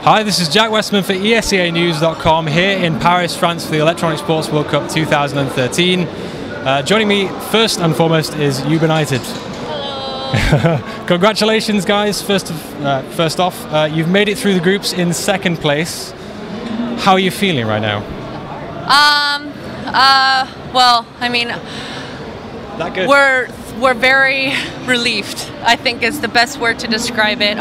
Hi, this is Jack Westman for ESWC here in Paris, France for the Electronic Sports World Cup 2013. Joining me first and foremost is Ubinited. Hello. Congratulations, guys. First off, you've made it through the groups in second place. How are you feeling right now? Well, I mean, that good? We're very relieved, I think is the best word to describe it.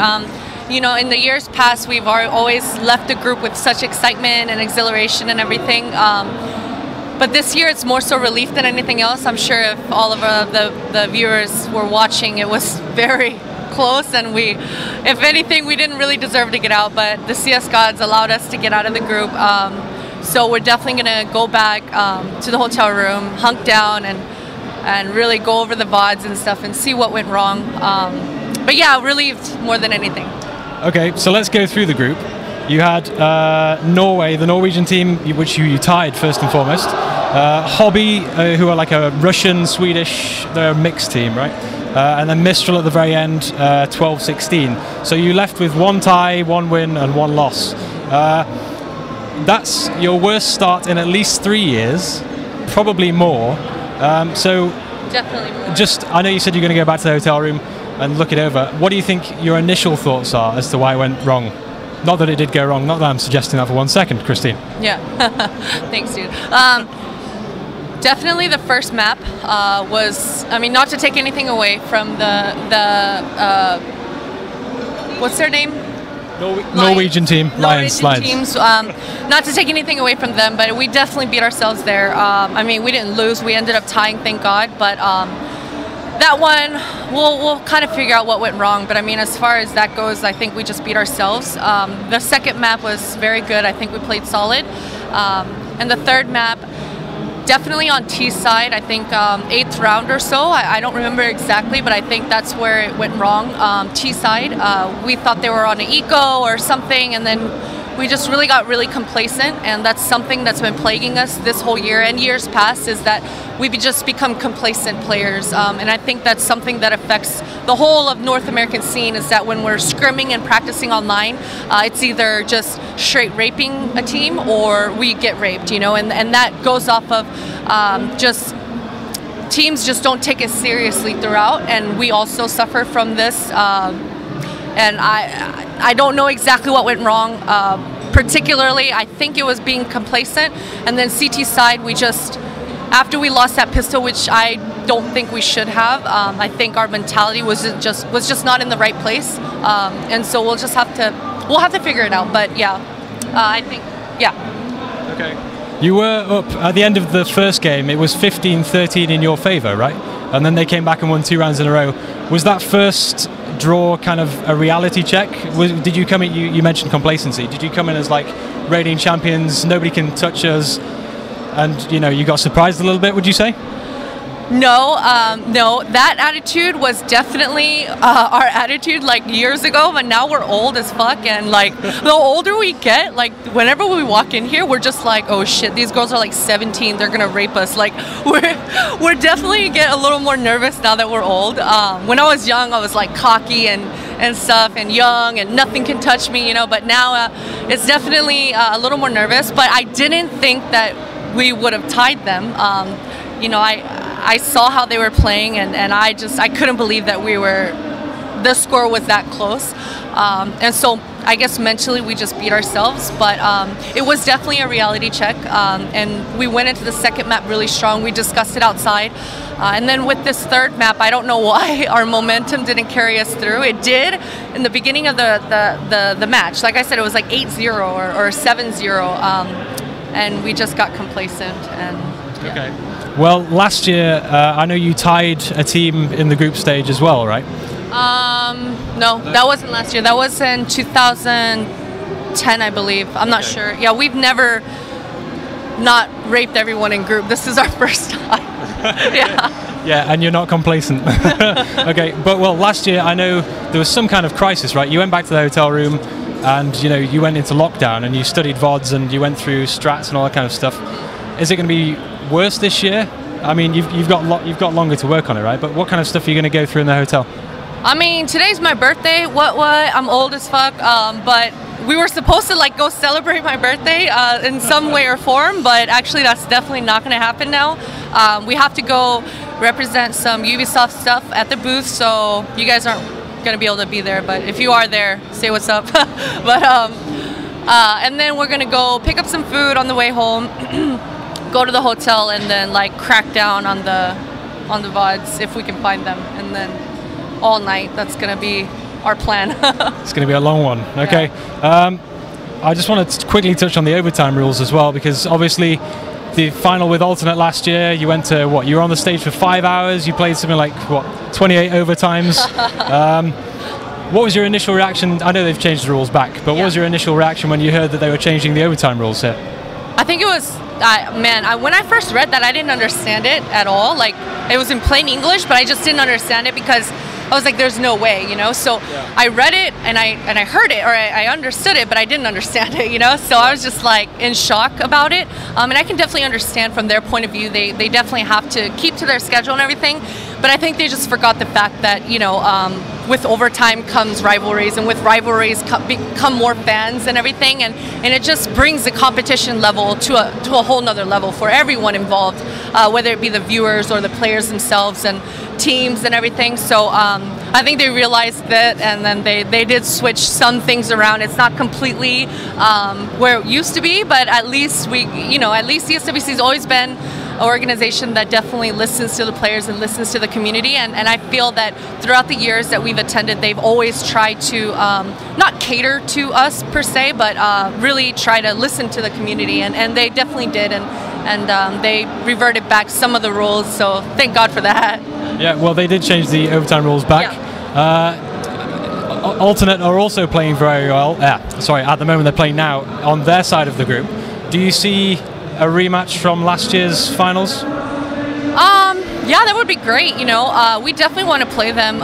You know, in the years past, we've always left the group with such excitement and exhilaration and everything. But this year, it's more so relief than anything else. I'm sure if all of the viewers were watching, it was very close, and if anything, we didn't really deserve to get out. But the CS gods allowed us to get out of the group. So we're definitely going to go back to the hotel room, hunk down, and really go over the VODs and stuff and see what went wrong. But yeah, relieved more than anything. Okay, so let's go through the group. You had Norway, the Norwegian team, which you tied first and foremost. Hobby, who are like a Russian-Swedish, they're a mixed team, right? And then Mistral at the very end, 12-16. So you left with one tie, one win, and one loss. That's your worst start in at least 3 years, probably more. So Definitely more. I know you said you're going to go back to the hotel room and look it over. What do you think your initial thoughts are as to why it went wrong? Not that it did go wrong, not that I'm suggesting that for 1 second, Christine. Yeah, thanks, dude. Definitely the first map was, I mean, not to take anything away from the what's their name? Norwegian team, Lions. Teams. Not to take anything away from them, but we definitely beat ourselves there. I mean, we didn't lose. We ended up tying, thank God. But that one, we'll kind of figure out what went wrong. But I mean, as far as that goes, I think we just beat ourselves. The second map was very good. I think we played solid. And the third map, definitely on T side, I think 8th round or so. I don't remember exactly, but I think that's where it went wrong. T side, we thought they were on an eco or something, and then we just really got really complacent, and that's something that's been plaguing us this whole year and years past, is that we've just become complacent players. And I think that's something that affects the whole of North American scene, is that when we're scrimming and practicing online, it's either just straight raping a team or we get raped, you know, and that goes off of just teams just don't take it seriously throughout, and we also suffer from this. And I don't know exactly what went wrong. Particularly, I think it was being complacent. And then CT side, we just, after we lost that pistol, which I don't think we should have, I think our mentality was just not in the right place. And so we'll have to figure it out. But yeah, I think, yeah. Okay. You were up at the end of the first game. It was 15-13 in your favor, right? And then they came back and won 2 rounds in a row. Was that first draw kind of a reality check? Did you come in, you mentioned complacency, did you come in as like reigning champions, nobody can touch us, and you know, you got surprised a little bit, would you say? No, no, that attitude was definitely our attitude like years ago, but now we're old as fuck, and like the older we get, like whenever we walk in here, we're just like, oh shit, these girls are like 17, they're gonna rape us. Like we're definitely get a little more nervous now that we're old. When I was young, I was like cocky and stuff, and young, and nothing can touch me, you know, but now it's definitely a little more nervous. But I didn't think that we would have tied them. You know, I saw how they were playing, and I couldn't believe that the score was that close. And so I guess mentally we just beat ourselves, but it was definitely a reality check. And we went into the second map really strong. We discussed it outside. And then with this third map, I don't know why our momentum didn't carry us through. It did in the beginning of the match. Like I said, it was like 8-0 or 7-0. And we just got complacent. And yeah. Okay. Well, last year, I know you tied a team in the group stage as well, right? No, that wasn't last year. That was in 2010, I believe. I'm not sure. Yeah, we've never not raped everyone in group. This is our first time. Yeah. Yeah, and you're not complacent. Okay, but well, last year, I know there was some kind of crisis, right? You went back to the hotel room, and you know, you went into lockdown, and you studied VODs, and you went through strats and all that kind of stuff. Is it going to be worse this year? I mean, you've got longer to work on it, right? But what kind of stuff are you going to go through in the hotel? I mean, today's my birthday. What? I'm old as fuck. But we were supposed to like go celebrate my birthday in some way or form, but actually that's definitely not going to happen now. We have to go represent some Ubisoft stuff at the booth, so you guys aren't going to be able to be there, but if you are there, say what's up. But and then we're going to go pick up some food on the way home, go to the hotel, and then like crack down on the VODs if we can find them, and then all night. That's going to be our plan. It's going to be a long one. Okay. Yeah. I just want to quickly touch on the overtime rules as well, because obviously the final with alternate last year, you went to what? You were on the stage for 5 hours. You played something like what? 28 overtimes. What was your initial reaction? I know they've changed the rules back, but what was your initial reaction when you heard that they were changing the overtime rules here? I think it was, when I first read that, I didn't understand it at all. Like, it was in plain English, but I just didn't understand it because I was like, there's no way, you know? So I read it and I heard it, or I understood it, but I didn't understand it, you know? So I was just like in shock about it. And I can definitely understand from their point of view, they definitely have to keep to their schedule and everything. But I think they just forgot the fact that, you know, with overtime comes rivalries, and with rivalries become more fans and everything, and it just brings the competition level to a whole nother level for everyone involved, whether it be the viewers or the players themselves and teams and everything. So I think they realized that, and then they did switch some things around. It's not completely where it used to be, but at least at least ESWC has always been an organization that definitely listens to the players and listens to the community, and I feel that throughout the years that we've attended, they've always tried to not cater to us per se, but really try to listen to the community, and they definitely did, and they reverted back some of the rules, so thank God for that. Yeah, well, they did change the overtime rules back. Alternate are also playing very well. Sorry, at the moment they're playing now on their side of the group. Do you see a rematch from last year's finals? Yeah, that would be great. You know, we definitely want to play them.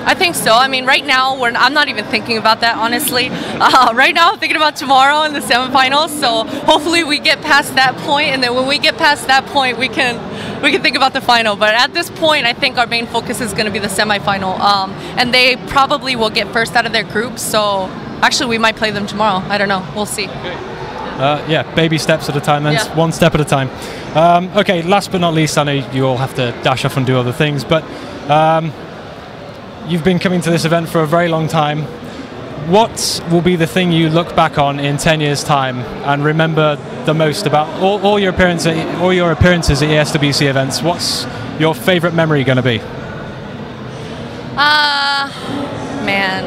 I think so. I mean, right now I'm not even thinking about that, honestly. Right now I'm thinking about tomorrow in the semifinals. So hopefully we get past that point, and then when we get past that point, we can think about the final. But at this point, I think our main focus is going to be the semifinal, and they probably will get first out of their group. So actually, we might play them tomorrow. I don't know. We'll see. Yeah, baby steps at a time, then one step at a time. Okay, last but not least, I know you all have to dash off and do other things, but you've been coming to this event for a very long time. What will be the thing you look back on in 10 years' time and remember the most about all your appearances at ESWC events? What's your favorite memory going to be? Man,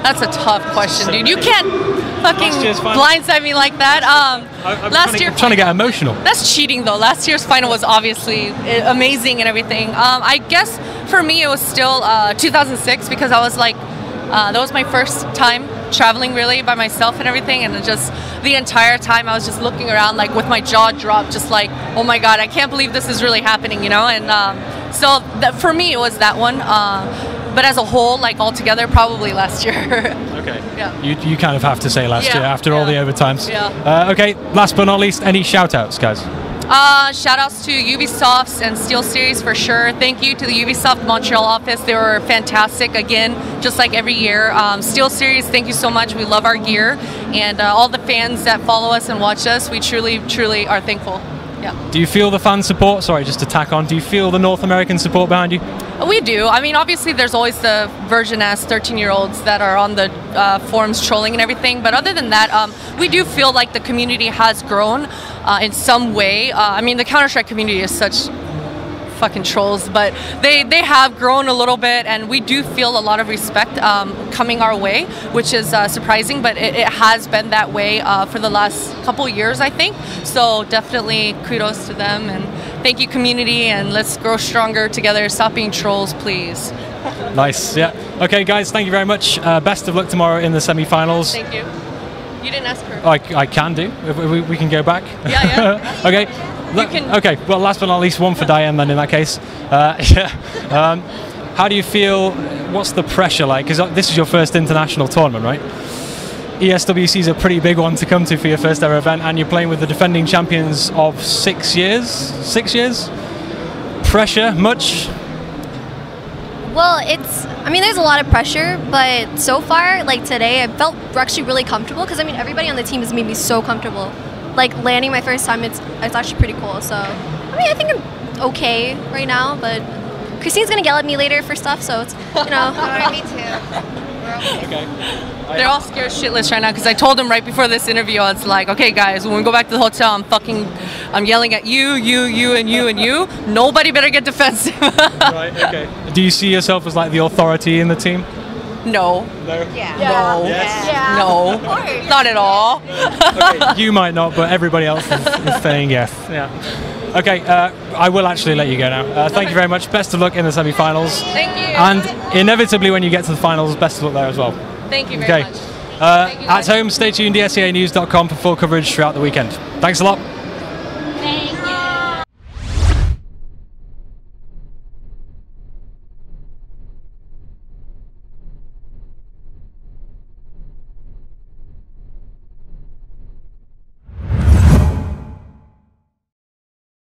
that's a tough question, dude. You can't fucking blindside me like that. I'm trying to get emotional. That's cheating, though. Last year's final was obviously amazing and everything. I guess for me it was still 2006, because I was like, that was my first time traveling really by myself and everything, and just the entire time I was just looking around like with my jaw dropped, just like, oh my god, I can't believe this is really happening, you know. And so for me it was that one. But as a whole, like all together, probably last year. Okay. Yeah. You kind of have to say last year after all the overtimes. Yeah. Okay. Last but not least, any shout-outs, guys? Shout-outs to Ubisoft and SteelSeries for sure. Thank you to the Ubisoft Montreal office. They were fantastic again, just like every year. SteelSeries, thank you so much. We love our gear, and all the fans that follow us and watch us, we truly, truly are thankful. Yeah. Do you feel the fan support? Sorry, just to tack on. Do you feel the North American support behind you? We do. I mean, obviously, there's always the virgin-ass 13-year-olds that are on the forums trolling and everything. But other than that, we do feel like the community has grown in some way. I mean, the Counter-Strike community is such fucking trolls, but they have grown a little bit, and we do feel a lot of respect coming our way, which is surprising, but it has been that way for the last couple years, I think. So definitely kudos to them, and thank you, community, and let's grow stronger together. Stop being trolls, please. Nice. Yeah. Okay, guys, thank you very much. Best of luck tomorrow in the semi-finals. Thank you. You didn't ask her. I can do. We can go back. Yeah. Okay. Okay, well, last but not least, one for Diane then in that case. How do you feel, what's the pressure like? Because this is your first international tournament, right? ESWC is a pretty big one to come to for your first ever event, and you're playing with the defending champions of 6 years? 6 years? Pressure, much? Well, I mean, there's a lot of pressure, but so far, like today, I felt actually really comfortable because I mean, everybody on the team has made me so comfortable. Like landing my first time, it's actually pretty cool. So, I mean, I think I'm okay right now, but Christine's gonna yell at me later for stuff, so it's, you know. Alright, me too. Okay. They're all scared shitless right now because I told them right before this interview, I was like, okay guys, when we go back to the hotel, I'm yelling at you, and you. Nobody better get defensive. Right, okay. Do you see yourself as like the authority in the team? No. No? Yeah. No. Yes. Yeah. No. Not at all. Okay, you might not, but everybody else is saying yes. Yeah. Okay, I will actually let you go now. Thank you very much. Best of luck in the semi-finals. Thank you. And inevitably when you get to the finals, best of luck there as well. Thank you very Okay. much. At home, stay tuned, dscanews.com for full coverage throughout the weekend. Thanks a lot.